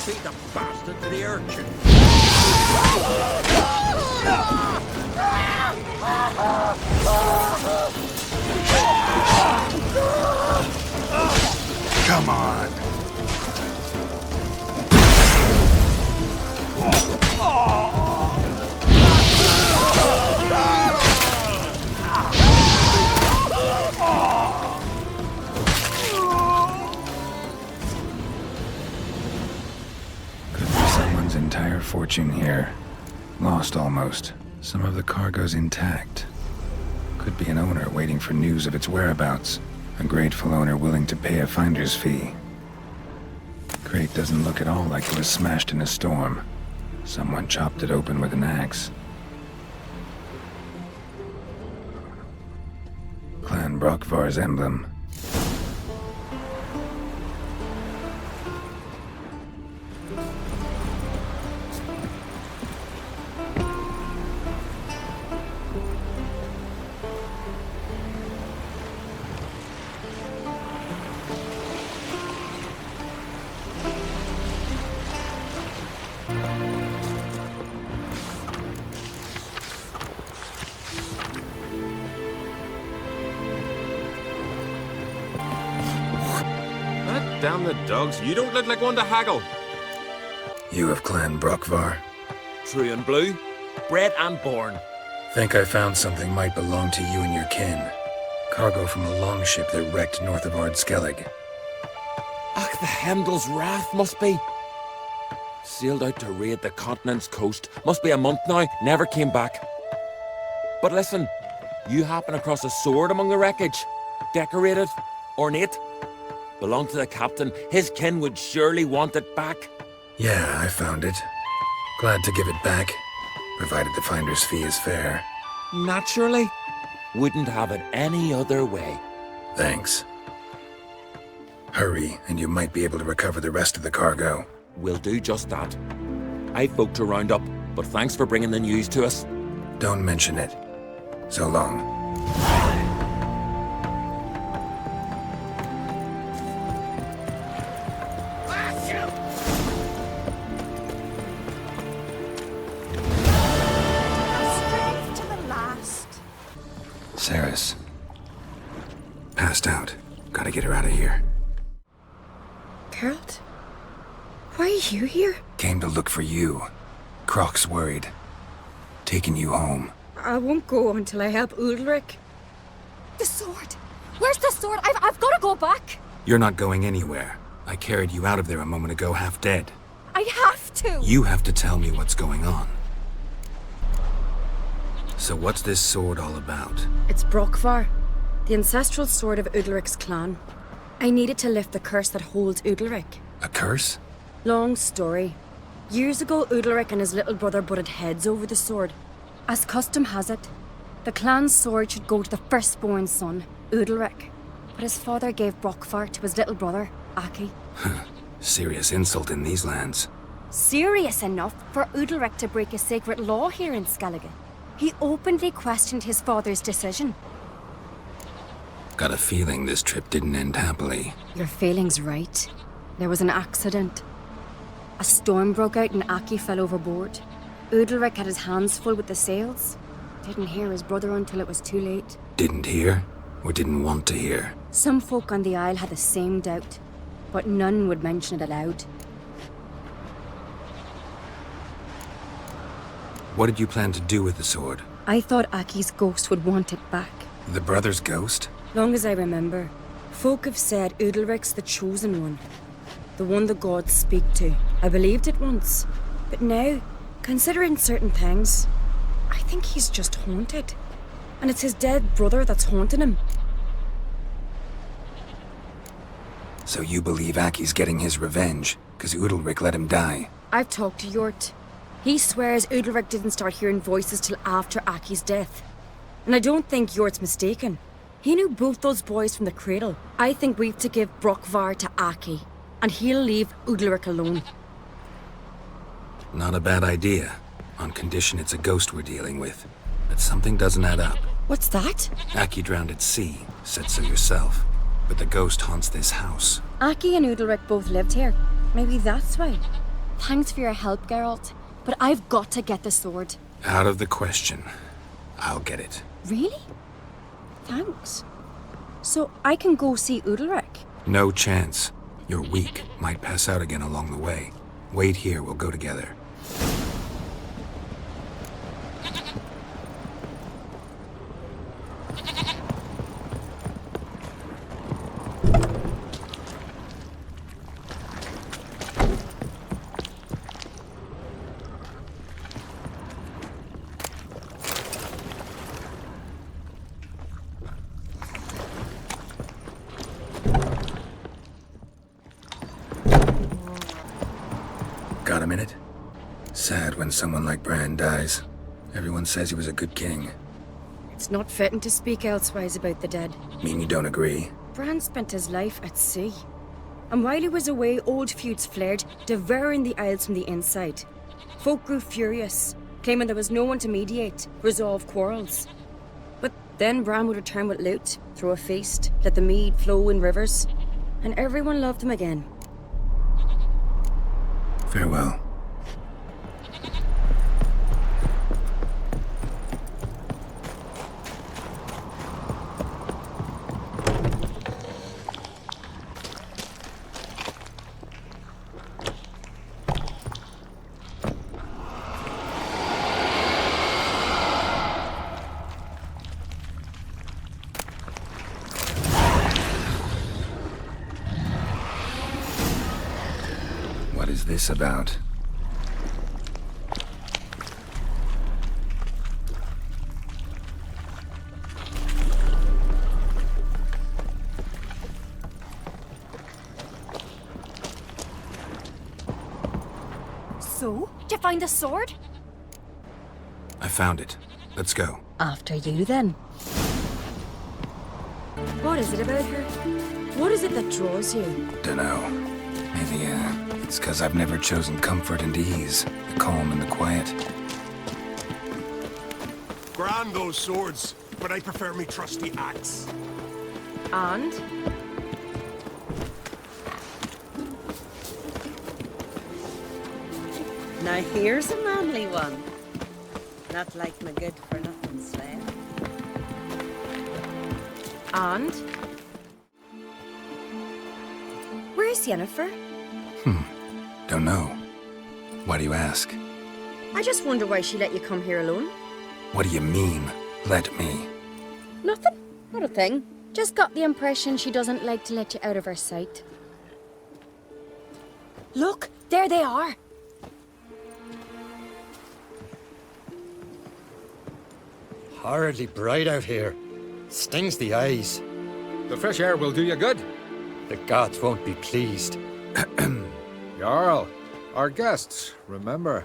Feed the bastard to the urchin. Come on. Could be someone's entire fortune here. Lost almost. Some of the cargo's intact. Could be an owner waiting for news of its whereabouts. A grateful owner willing to pay a finder's fee. Crate doesn't look at all like it was smashed in a storm. Someone chopped it open with an axe. Clan 𝙆𝙗𝙣𝙘 emblem. Damn the dogs, you don't look like one to haggle. You of Clan 𝙆𝙗𝙣? True and blue, bred and born. Think I found something might belong to you and your kin. Cargo from a longship that wrecked north of 𝙁𝙤𝙬𝙘. Ach, the Hemdel's wrath must be. Sailed out to raid the continent's coast. Must be a month now, never came back. But listen, you happen across a sword among the wreckage. Decorated, ornate. Belonged to the captain. His kin would surely want it back. Yeah, I found it. Glad to give it back, provided the finder's fee is fair. Naturally. Wouldn't have it any other way. Thanks. Hurry, and you might be able to recover the rest of the cargo. We'll do just that. I've folk to round up, but thanks for bringing the news to us. Don't mention it. So long. Saris. Passed out. Gotta get her out of here. Geralt? Why are you here? Came to look for you. Croc's worried. Taking you home. I won't go until I help Udalryk. The sword! Where's the sword? I've got to go back! You're not going anywhere. I carried you out of there a moment ago, half dead. I have to! You have to tell me what's going on. So what's this sword all about? It's 𝙆𝙗𝙣, the ancestral sword of Udalryk's clan. I needed to lift the curse that holds Udalryk. A curse? Long story. Years ago, Udalryk and his little brother butted heads over the sword. As custom has it, the clan's sword should go to the firstborn son, Udalryk. But his father gave 𝙆𝙗𝙣 to his little brother, Aki. Serious insult in these lands. Serious enough for Udalryk to break a sacred law here in Skellige. He openly questioned his father's decision. Got a feeling this trip didn't end happily. Your feeling's right. There was an accident. A storm broke out and Aki fell overboard. Udalryk had his hands full with the sails. Didn't hear his brother until it was too late. Didn't hear? Or didn't want to hear? Some folk on the Isle had the same doubt, but none would mention it aloud. What did you plan to do with the sword? I thought Aki's ghost would want it back. The brother's ghost? Long as I remember, folk have said Udalryk's the chosen one. The one the gods speak to. I believed it once. But now, considering certain things, I think he's just haunted. And it's his dead brother that's haunting him. So you believe Aki's getting his revenge, because Udalryk let him die? I've talked to Yort. He swears Udalryk didn't start hearing voices till after Aki's death. And I don't think Yort's mistaken. He knew both those boys from the cradle. I think we've to give 𝙆𝙗𝙣 to Aki, and he'll leave Udalryk alone. Not a bad idea, on condition it's a ghost we're dealing with. But something doesn't add up. What's that? Aki drowned at sea, said so yourself. But the ghost haunts this house. Aki and Udalryk both lived here. Maybe that's why. Thanks for your help, Geralt. But I've got to get the sword. Out of the question. I'll get it. Really? Thanks. So I can go see Udalryk? No chance. You're weak. Might pass out again along the way. Wait here, we'll go together. Got a minute? Sad when someone like Bran dies. Everyone says he was a good king. It's not fitting to speak elsewise about the dead. Mean you don't agree? Bran spent his life at sea. And while he was away, old feuds flared, devouring the Isles from the inside. Folk grew furious, claiming there was no one to mediate, resolve quarrels. But then Bran would return with loot, throw a feast, let the mead flow in rivers, and everyone loved him again. Farewell. What is this about? So? Did you find the sword? I found it. Let's go. After you, then. What is it about her? What is it that draws you? Dunno. Maybe, it's 'cause I've never chosen comfort and ease, the calm and the quiet. Grand those swords, but I prefer me trusty axe. And? Now here's a manly one. Not like my good-for-nothing slave. And? Where's Yennefer? Don't know. Why do you ask? I just wonder why she let you come here alone. What do you mean, let me? Nothing. Not a thing. Just got the impression she doesn't like to let you out of her sight. Look, there they are. Horridly bright out here. Stings the eyes. The fresh air will do you good. The gods won't be pleased. Jarl, our guests, remember.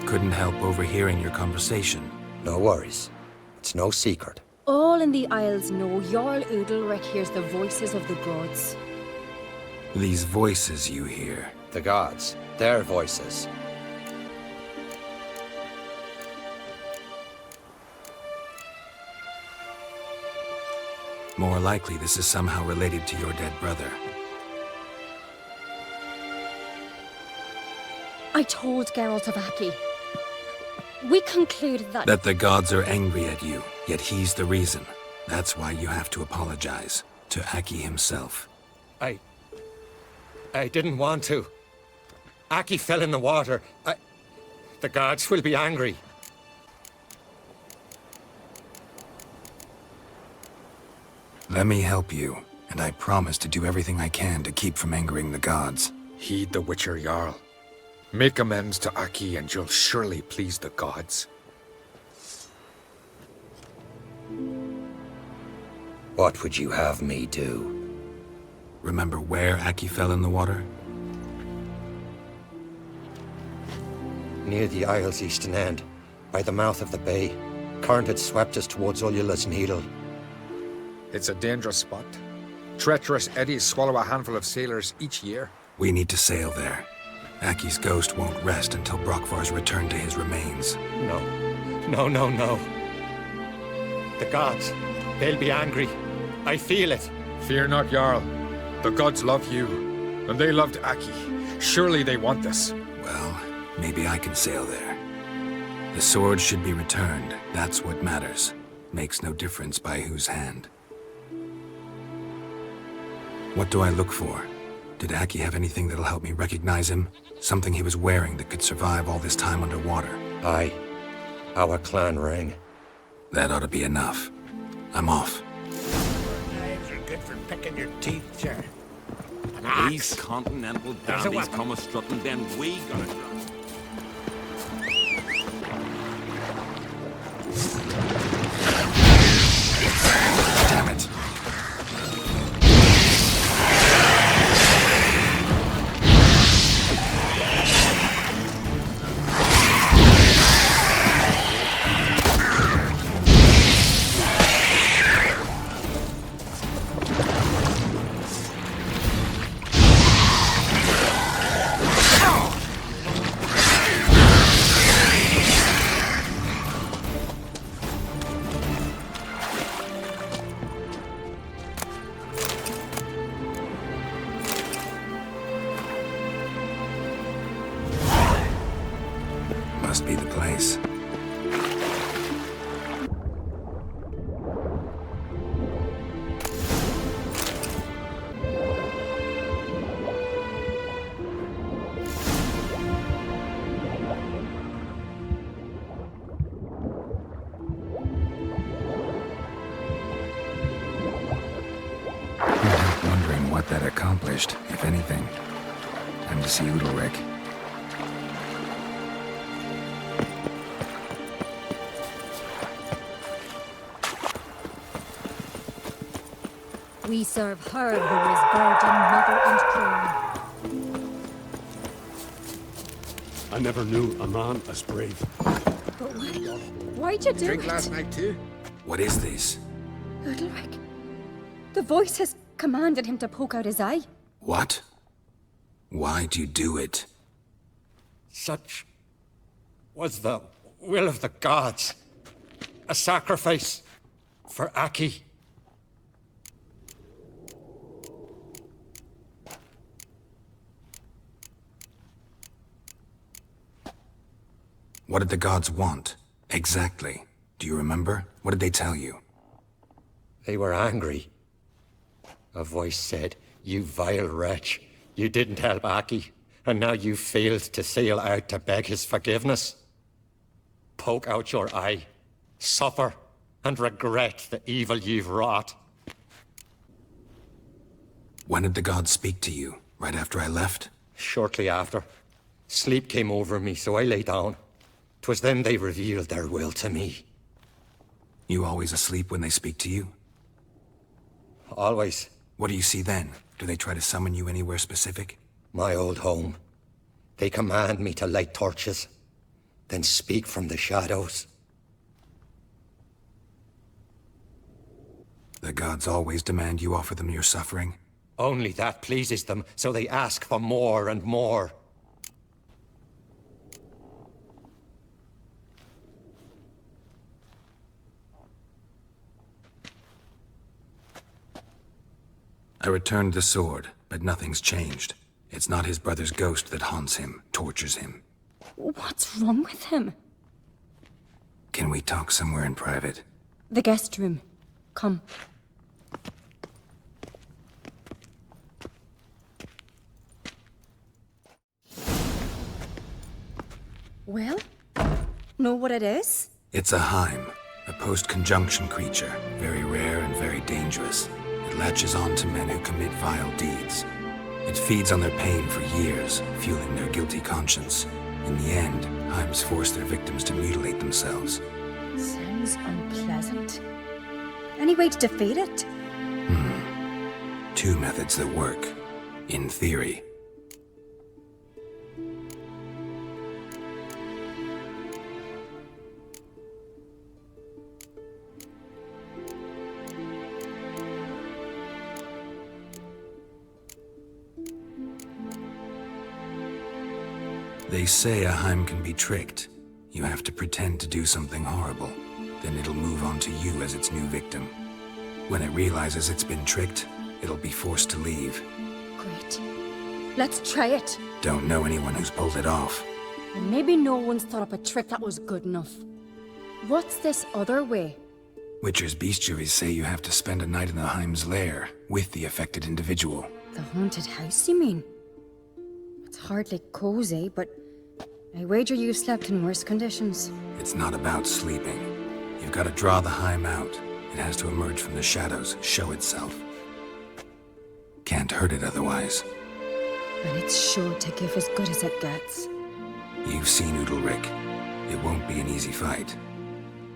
Couldn't help overhearing your conversation. No worries. It's no secret. All in the Isles know Jarl Udalryk hears the voices of the gods. These voices you hear. The gods, their voices. More likely this is somehow related to your dead brother. I told Geralt of Aki. We concluded that... That the gods are angry at you, yet he's the reason. That's why you have to apologize. To Aki himself. I didn't want to. Aki fell in the water. The gods will be angry. Let me help you, and I promise to do everything I can to keep from angering the gods. Heed the Witcher Jarl. Make amends to Aki and you'll surely please the gods. What would you have me do? Remember where Aki fell in the water? Near the Isle's eastern end, by the mouth of the bay. Current had swept us towards Ullula's Needle. It's a dangerous spot. Treacherous eddies swallow a handful of sailors each year. We need to sail there. Aki's ghost won't rest until Brokvar's returned to his remains. No. The gods, they'll be angry. I feel it. Fear not, Jarl. The gods love you. And they loved Aki. Surely they want this. Well, maybe I can sail there. The sword should be returned. That's what matters. Makes no difference by whose hand. What do I look for? Did Aki have anything that'll help me recognize him? Something he was wearing that could survive all this time underwater? Aye. Our clan ring. That ought to be enough. I'm off. Knives are good for picking your teeth, sir. These continental dandies come a-strutting, then we gotta drop. Damn it. Must be the place. I'm wondering what that accomplished, if anything. Time to see UDALRYK. We serve her who is virgin, mother, and queen. I never knew a man as brave. But why'd you do Drink it? last night too? What is this? UDALRYK. The voice has commanded him to poke out his eye. What? Why'd you do it? Such was the will of the gods. A sacrifice for Aki. What did the gods want? Exactly. Do you remember? What did they tell you? They were angry. A voice said, "You vile wretch. You didn't help Aki, and now you failed to sail out to beg his forgiveness. Poke out your eye, suffer, and regret the evil you've wrought." When did the gods speak to you? Right after I left? Shortly after, sleep came over me, so I lay down. 'Twas then they revealed their will to me. You always asleep when they speak to you? Always. What do you see then? Do they try to summon you anywhere specific? My old home. They command me to light torches, then speak from the shadows. The gods always demand you offer them your suffering? Only that pleases them, so they ask for more and more. I returned the sword, but nothing's changed. It's not his brother's ghost that haunts him, tortures him. What's wrong with him? Can we talk somewhere in private? The guest room. Come. Well? Know what it is? It's a HYM, a post-conjunction creature, very rare and very dangerous. It latches on to men who commit vile deeds. It feeds on their pain for years, fueling their guilty conscience. In the end, HYMs force their victims to mutilate themselves. Sounds unpleasant. Any way to defeat it? Two methods that work. In theory. They say a HYM can be tricked. You have to pretend to do something horrible. Then it'll move on to you as its new victim. When it realizes it's been tricked, it'll be forced to leave. Great. Let's try it. Don't know anyone who's pulled it off. And maybe no one's thought up a trick that was good enough. What's this other way? Witcher's bestiaries say you have to spend a night in the Heim's lair with the affected individual. The haunted house, you mean? It's hardly cozy, but I wager you've slept in worse conditions. It's not about sleeping. You've got to draw the Heim out. It has to emerge from the shadows, show itself. Can't hurt it otherwise. And it's sure to give as good as it gets. You've seen UDALRYK. It won't be an easy fight.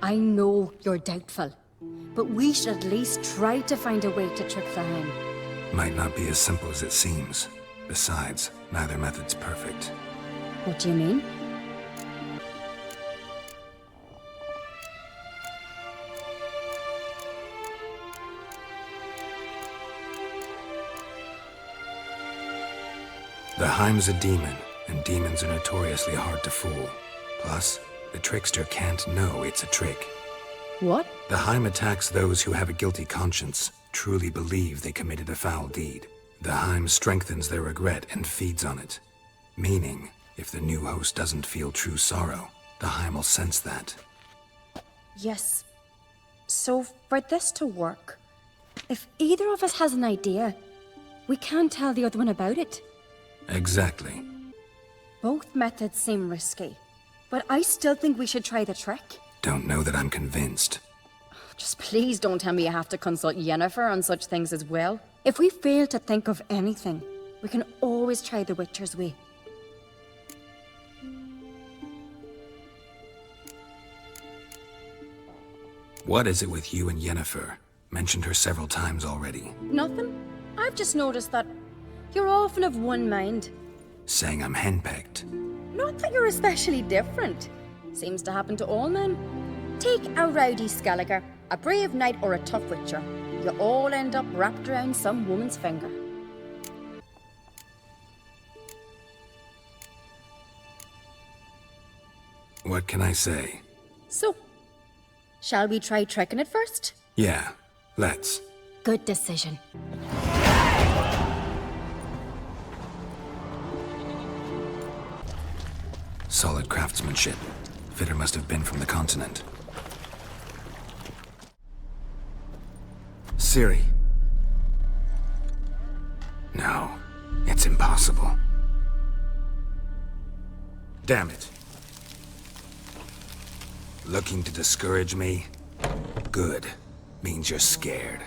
I know you're doubtful, but we should at least try to find a way to trick the Heim. Might not be as simple as it seems. Besides, neither method's perfect. What do you mean? The Heim's a demon, and demons are notoriously hard to fool. Plus, the trickster can't know it's a trick. What? The Heim attacks those who have a guilty conscience, truly believe they committed a foul deed. The Heim strengthens their regret and feeds on it. Meaning, if the new host doesn't feel true sorrow, the Heim will sense that. Yes. So, for this to work, if either of us has an idea, we can't tell the other one about it. Exactly. Both methods seem risky, but I still think we should try the trick. Don't know that I'm convinced. Just please don't tell me you have to consult Yennefer on such things as well. If we fail to think of anything, we can always try the Witcher's way. What is it with you and Yennefer? Mentioned her several times already. Nothing. I've just noticed that you're often of one mind. Saying I'm henpecked. Not that you're especially different. Seems to happen to all men. Take a rowdy Skelliger, a brave knight, or a tough witcher. You all end up wrapped around some woman's finger. What can I say? So, shall we try tricking it first? Yeah, let's. Good decision. Solid craftsmanship. Fitter must have been from the continent. Ciri. No, it's impossible. Damn it. Looking to discourage me? Good. Means you're scared.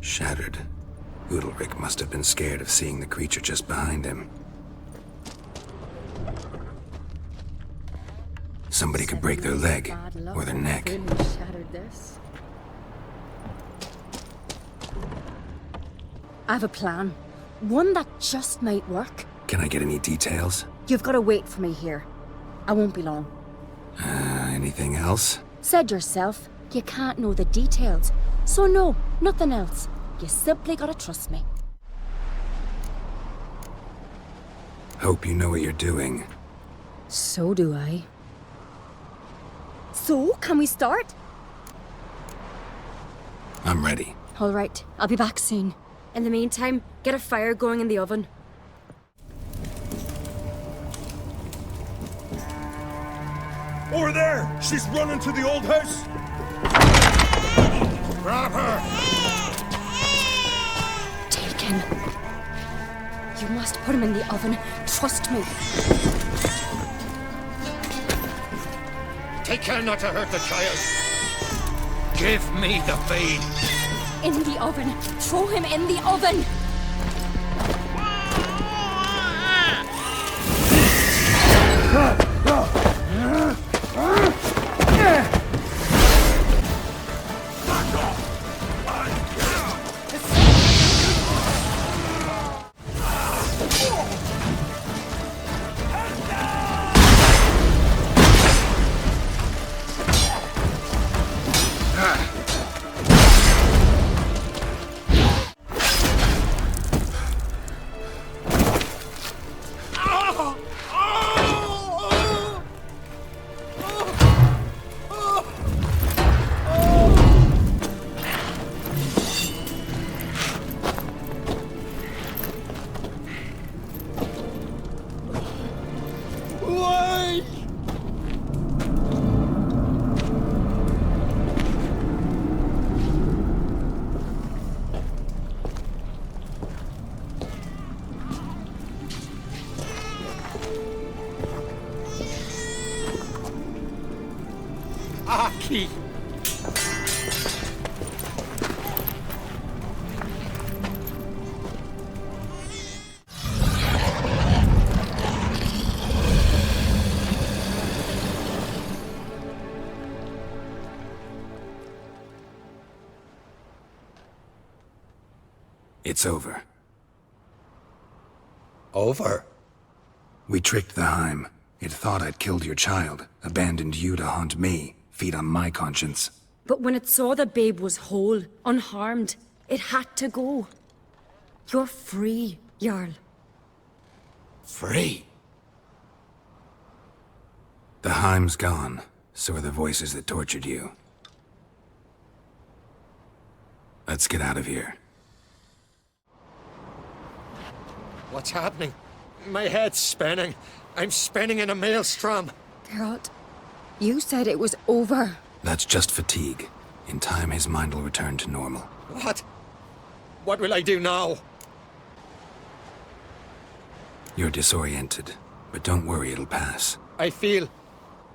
Shattered. UDALRYK must have been scared of seeing the creature just behind him. Somebody could break their leg, or their neck. Shattered this. I have a plan. One that just might work. Can I get any details? You've got to wait for me here. I won't be long. Anything else? Said yourself, you can't know the details. So no, nothing else. You simply gotta trust me. Hope you know what you're doing. So do I. So, can we start? I'm ready. All right, I'll be back soon. In the meantime, get a fire going in the oven. Over there! She's running to the old house! Grab her! Taken. You must put him in the oven. Trust me. Take care not to hurt the child. Give me the feed. In the oven. Throw him in the oven. It's over. Over? We tricked the 𝘾𝙗. It thought I'd killed your child, abandoned you to haunt me, feed on my conscience. But when it saw the babe was whole, unharmed, it had to go. You're free, Jarl. Free? The 𝘾𝙗's gone, so are the voices that tortured you. Let's get out of here. What's happening? My head's spinning. I'm spinning in a maelstrom. Geralt, you said it was over. That's just fatigue. In time, his mind will return to normal. What? What will I do now? You're disoriented, but don't worry, it'll pass. I feel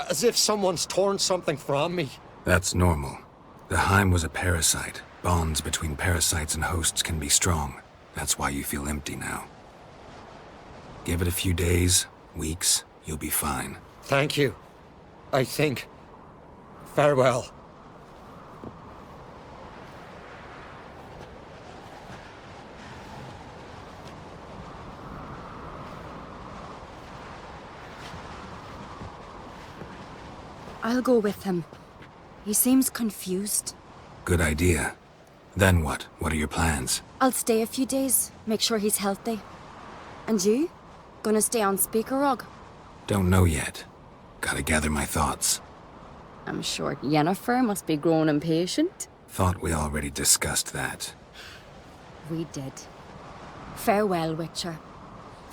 as if someone's torn something from me. That's normal. The 𝘾𝙗 was a parasite. Bonds between parasites and hosts can be strong. That's why you feel empty now. Give it a few days, weeks, you'll be fine. Thank you. I think. Farewell. I'll go with him. He seems confused. Good idea. Then what? What are your plans? I'll stay a few days, make sure he's healthy. And you? Gonna stay on Speakerog? Don't know yet. Gotta gather my thoughts. I'm sure Yennefer must be growing impatient. Thought we already discussed that. We did. Farewell, Witcher.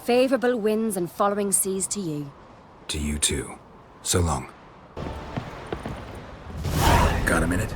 Favorable winds and following seas to you. To you too. So long. Got a minute?